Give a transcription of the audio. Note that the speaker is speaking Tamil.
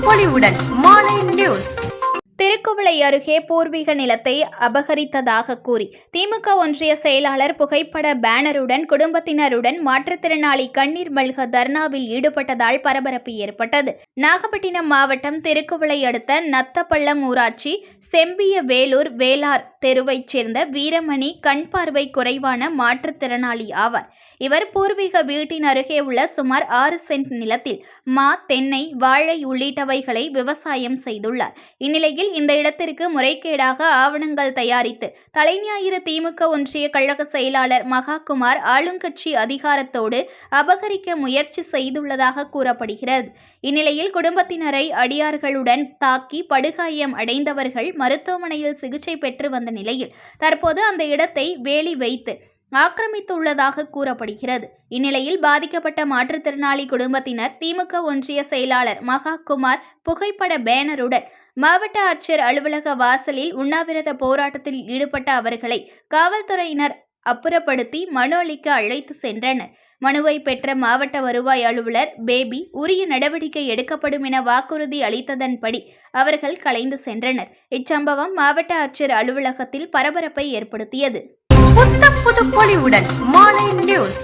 பொலிவுடன் மாலை நியூஸ். திருக்குவளை அருகே பூர்வீக நிலத்தை அபகரித்ததாக கூறி திமுக ஒன்றிய செயலாளர் புகைப்பட பேனருடன் குடும்பத்தினருடன் மாற்றுத்திறனாளி கண்ணீர் மல்க தர்ணாவில் ஈடுபட்டதால் பரபரப்பு ஏற்பட்டது. நாகப்பட்டினம் மாவட்டம் திருக்குவளை அடுத்த நத்தப்பள்ளம் ஊராட்சி செம்பிய வேலூர் வேளார் தெருவைச் சேர்ந்த வீரமணி கண் பார்வை குறைவான மாற்றுத்திறனாளி ஆவார். இவர் பூர்வீக வீட்டின் அருகே உள்ள சுமார் 6 சென்ட் நிலத்தில் மா, தென்னை, வாழை உள்ளிட்டவைகளை விவசாயம் செய்துள்ளார். இந்நிலையில் இந்த இடத்திற்கு முறைகேடாக ஆவணங்கள் தயாரித்து தலைஞாயிறு திமுக ஒன்றிய கழக செயலாளர் மகாகுமார் ஆளுங்கட்சி அதிகாரத்தோடு அபகரிக்க முயற்சி செய்துள்ளதாக கூறப்படுகிறது. இந்நிலையில் குடும்பத்தினரை அடியார்களுடன் தாக்கி படுகாயம் அடைந்தவர்கள் மருத்துவமனையில் சிகிச்சை பெற்று வந்த நிலையில் தற்போது அந்த இடத்தை வேலி வைத்து ஆக்கிரமித்துள்ளதாக கூறப்படுகிறது. இந்நிலையில் பாதிக்கப்பட்ட மாற்றுத்திறனாளி குடும்பத்தினர் திமுக ஒன்றிய செயலாளர் மகாகுமார் புகைப்பட பேனருடன் மாவட்ட ஆட்சியர் அலுவலக வாசலில் உண்ணாவிரத போராட்டத்தில் ஈடுபட்ட அவர்களை காவல்துறையினர் அப்புறப்படுத்தி மனு அளிக்க அழைத்து சென்றனர். மனுவை பெற்ற மாவட்ட வருவாய் அலுவலர் பேபி உரிய நடவடிக்கை எடுக்கப்படும் என வாக்குறுதி அளித்ததன்படி அவர்கள் கலைந்து சென்றனர். இச்சம்பவம் மாவட்ட ஆட்சியர் அலுவலகத்தில் பரபரப்பை ஏற்படுத்தியது. புத்தம் புது பொலிவுடன் மாலை நியூஸ்.